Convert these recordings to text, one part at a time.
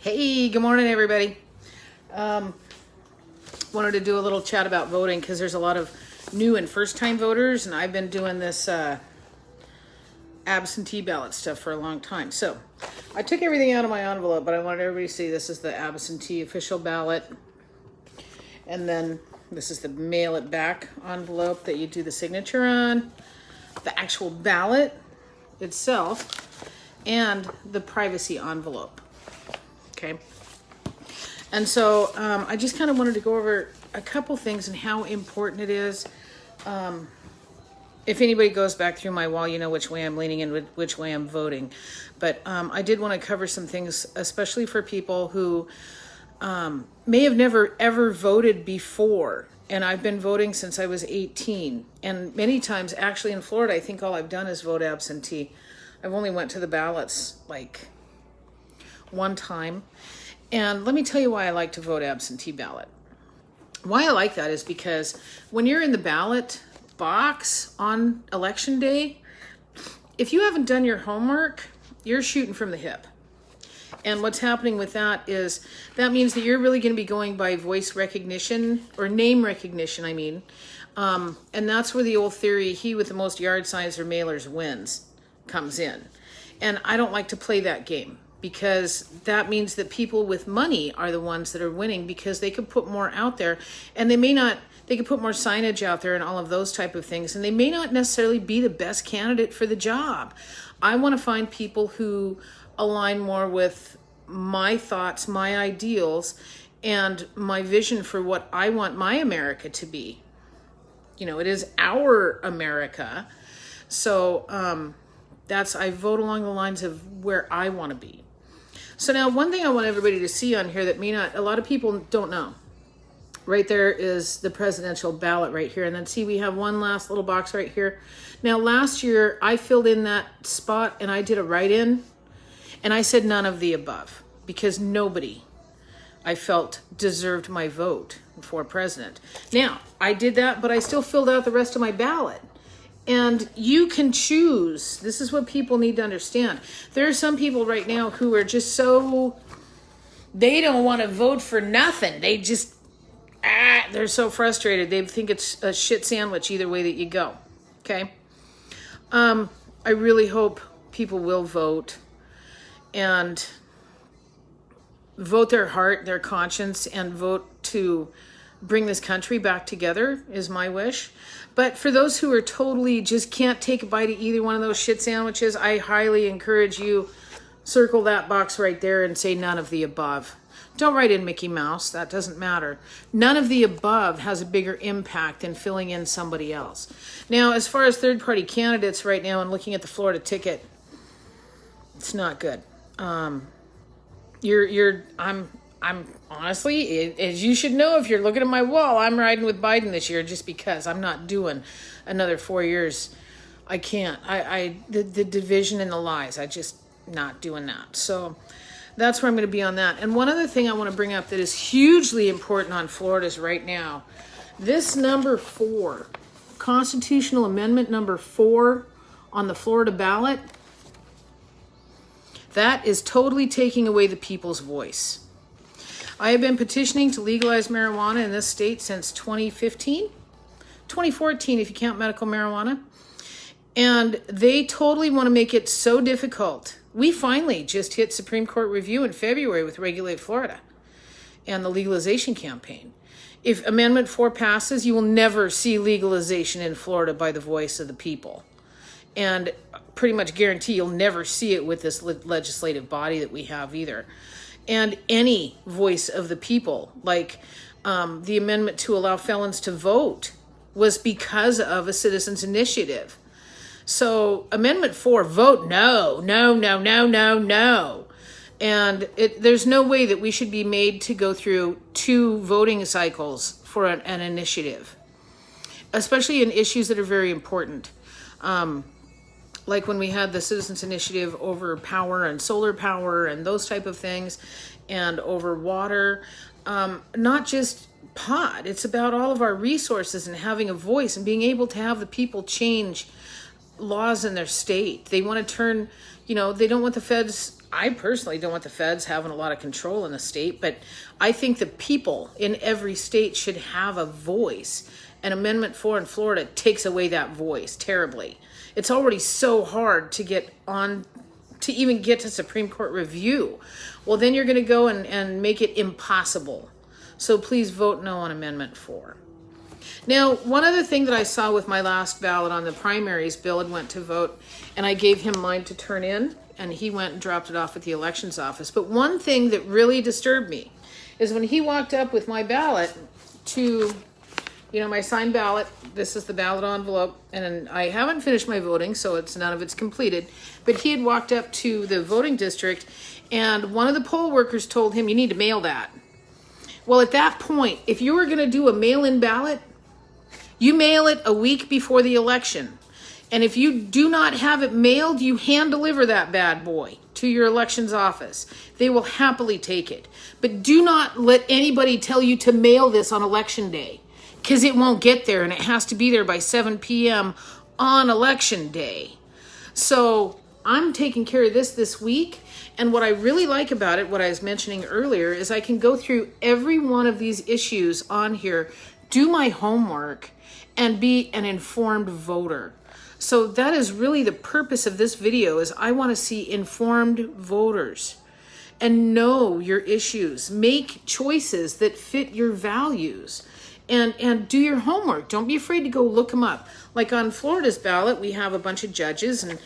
Hey, good morning, everybody. Wanted to do a little chat about voting because there's a lot of new and first-time voters, and I've been doing this absentee ballot stuff for a long time. So I took everything out of my envelope, but I wanted everybody to see this is the absentee official ballot. And then this is the mail it back envelope that you do the signature on, the actual ballot itself, and the privacy envelope. Okay. And so I just kind of wanted to go over a couple things and how important it is. If anybody goes back through my wall, you know which way I'm leaning and which way I'm voting. But I did want to cover some things, especially for people who may have never ever voted before. And I've been voting since I was 18. And many times, actually in Florida, I think all I've done is vote absentee. I've only went to the ballots like one time. And let me tell you why I like to vote absentee ballot. Why I like that is because when you're in the ballot box on election day, if you haven't done your homework, you're shooting from the hip. And what's happening with that is that means that you're really going to be going by voice recognition or name recognition, I mean. And that's where the old theory, he with the most yard signs or mailers wins, comes in. And I don't like to play that game, because that means that people with money are the ones that are winning because they could put more out there, and they could put more signage out there and all of those type of things, and they may not necessarily be the best candidate for the job. I want to find people who align more with my thoughts, my ideals, and my vision for what I want my America to be. You know, it is our America. So I vote along the lines of where I want to be. So now one thing I want everybody to see on here that a lot of people don't know. Right there is the presidential ballot right here. And then see, we have one last little box right here. Now last year I filled in that spot and I did a write-in and I said none of the above because nobody I felt deserved my vote for president. Now I did that, but I still filled out the rest of my ballot. And you can choose. This is what people need to understand. There are some people right now who are just they don't want to vote for nothing. They just, they're so frustrated. They think it's a shit sandwich either way that you go. Okay? I really hope people will vote and vote their heart, their conscience, and vote to bring this country back together is my wish. But for those who are totally just can't take a bite of either one of those shit sandwiches, I highly encourage you, circle that box right there and say none of the above. Don't write in Mickey Mouse. That doesn't matter. None of the above has a bigger impact than filling in somebody else. Now, as far as third-party candidates right now and looking at the Florida ticket, it's not good. I'm honestly, as you should know if you're looking at my wall, I'm riding with Biden this year just because I'm not doing another 4 years. I can't. The division and the lies, I just not doing that. So that's where I'm going to be on that. And one other thing I want to bring up that is hugely important on Florida's right now, this number 4, constitutional amendment number 4 on the Florida ballot, that is totally taking away the people's voice. I have been petitioning to legalize marijuana in this state since 2014 if you count medical marijuana. And they totally want to make it so difficult. We finally just hit Supreme Court review in February with Regulate Florida and the legalization campaign. If Amendment 4 passes, you will never see legalization in Florida by the voice of the people. And pretty much guarantee you'll never see it with this legislative body that we have either. And any voice of the people, like the amendment to allow felons to vote, was because of a citizens' initiative. So Amendment 4, vote no. And there's no way that we should be made to go through 2 voting cycles for an initiative, especially in issues that are very important. Like when we had the citizens initiative over power and solar power and those type of things, and over water, not just pot. It's about all of our resources and having a voice and being able to have the people change laws in their state. They want to turn, they don't want the feds I personally don't want the feds having a lot of control in the state, but I think the people in every state should have a voice. And Amendment 4 in Florida takes away that voice terribly. It's already so hard to get on, to even get to Supreme Court review. Well, then you're going to go and make it impossible. So please vote no on Amendment 4. Now, one other thing that I saw with my last ballot on the primaries, Bill had went to vote, and I gave him mine to turn in, and he went and dropped it off at the elections office. But one thing that really disturbed me is when he walked up with my ballot to, my signed ballot. This is the ballot envelope, and I haven't finished my voting, so none of it's completed. But he had walked up to the voting district, and one of the poll workers told him, you need to mail that. Well, at that point, if you were going to do a mail-in ballot, you mail it a week before the election. And if you do not have it mailed, you hand deliver that bad boy to your elections office. They will happily take it. But do not let anybody tell you to mail this on election day, because it won't get there, and it has to be there by 7 p.m. on election day. So I'm taking care of this week. And what I really like about it, what I was mentioning earlier, is I can go through every one of these issues on here, do my homework, and be an informed voter. So that is really the purpose of this video, is I want to see informed voters and know your issues. Make choices that fit your values, and do your homework. Don't be afraid to go look them up. Like on Florida's ballot, we have a bunch of judges, and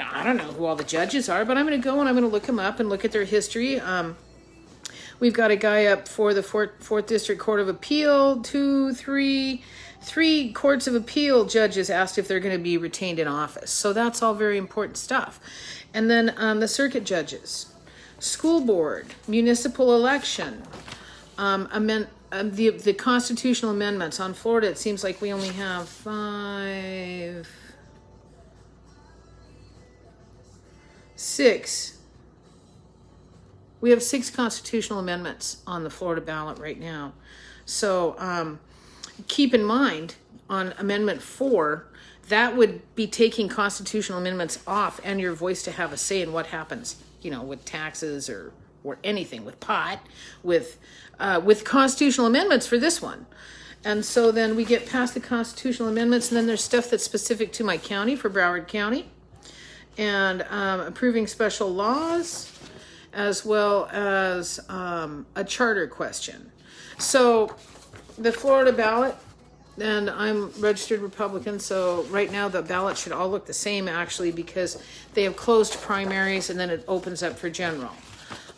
I don't know who all the judges are, but I'm going to go and I'm going to look them up and look at their history. We've got a guy up for the 4th District Court of Appeal, three courts of appeal judges asked if they're going to be retained in office. So that's all very important stuff. And then the circuit judges, school board, municipal election, the constitutional amendments. On Florida, it seems like we only have 6. We have 6 constitutional amendments on the Florida ballot right now. So keep in mind, on Amendment 4, that would be taking constitutional amendments off and your voice to have a say in what happens, with taxes or anything, with pot, with constitutional amendments for this one. And so then we get past the constitutional amendments, and then there's stuff that's specific to my county, for Broward County, and approving special laws, as well as a charter question. So the Florida ballot, and I'm registered Republican, so right now the ballot should all look the same, actually, because they have closed primaries and then it opens up for general.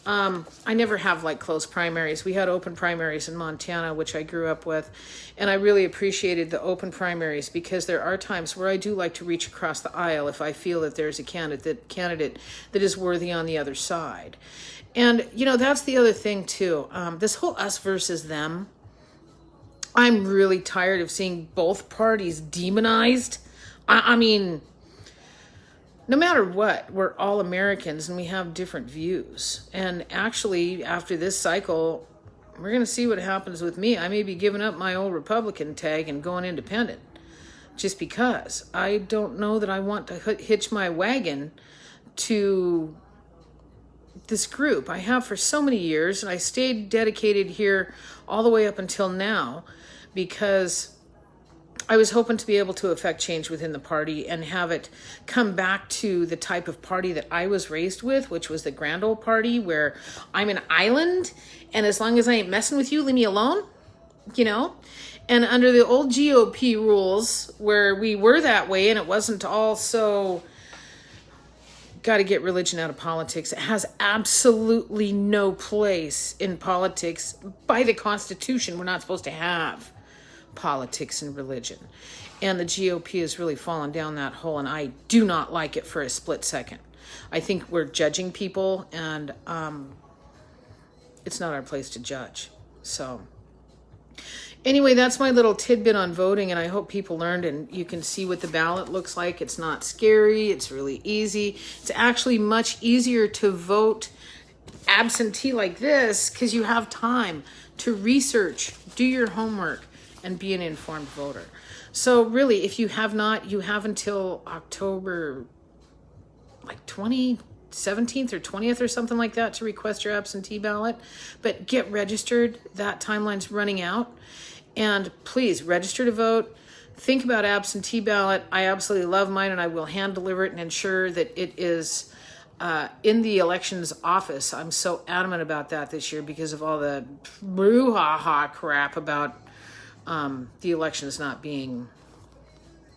I never have closed primaries. We had open primaries in Montana, which I grew up with, and I really appreciated the open primaries, because there are times where I do like to reach across the aisle if I feel that there's a candidate that is worthy on the other side. And that's the other thing too. This whole us versus them, I'm really tired of seeing both parties demonized. I mean, no matter what, we're all Americans and we have different views. And actually, after this cycle, we're going to see what happens with me. I may be giving up my old Republican tag and going independent, just because I don't know that I want to hitch my wagon to this group. I have for so many years, and I stayed dedicated here all the way up until now, because I was hoping to be able to affect change within the party and have it come back to the type of party that I was raised with, which was the grand old party, where I'm an island, and as long as I ain't messing with you, leave me alone, And under the old GOP rules, where we were that way, and it wasn't all so got to get religion out of politics. It has absolutely no place in politics. By the Constitution, we're not supposed to have politics and religion. And the GOP has really fallen down that hole, and I do not like it for a split second. I think we're judging people, and it's not our place to judge. So anyway, that's my little tidbit on voting, and I hope people learned, and you can see what the ballot looks like. It's not scary. It's really easy. It's actually much easier to vote absentee like this, because you have time to research, do your homework, and be an informed voter. So really, if you have not, you have until October 26th, 17th or 20th or something like that to request your absentee ballot. But get registered. That timeline's running out. And please register to vote. Think about absentee ballot. I absolutely love mine, and I will hand deliver it and ensure that it is in the elections office. I'm so adamant about that this year because of all the brouhaha crap about the elections not being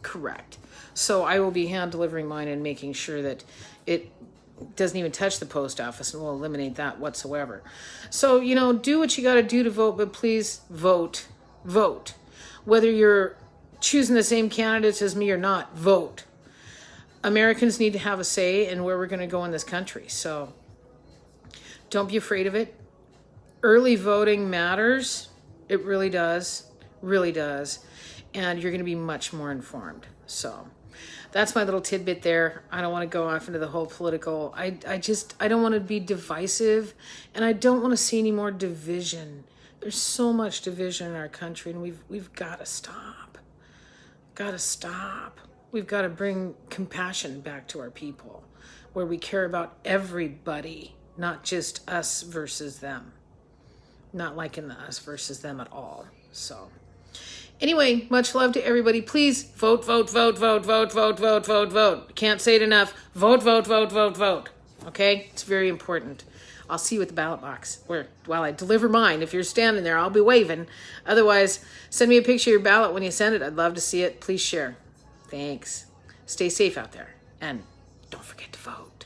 correct. So I will be hand delivering mine and making sure that it doesn't even touch the post office, and we'll eliminate that whatsoever. So, do what you got to do to vote, but please vote. Vote. Whether you're choosing the same candidates as me or not, vote. Americans need to have a say in where we're going to go in this country. So don't be afraid of it. Early voting matters. It really does. Really does. And you're going to be much more informed. So that's my little tidbit there. I don't want to go off into the whole political. I don't want to be divisive, and I don't want to see any more division. There's so much division in our country, and we've got to stop. Got to stop. We've got to bring compassion back to our people, where we care about everybody, not just us versus them. Not liking the us versus them at all. So anyway, much love to everybody. Please vote, vote, vote, vote, vote, vote, vote, vote, vote. Can't say it enough. Vote, vote, vote, vote, vote. Okay? It's very important. I'll see you at the ballot box while I deliver mine. If you're standing there, I'll be waving. Otherwise, send me a picture of your ballot when you send it. I'd love to see it. Please share. Thanks. Stay safe out there. And don't forget to vote.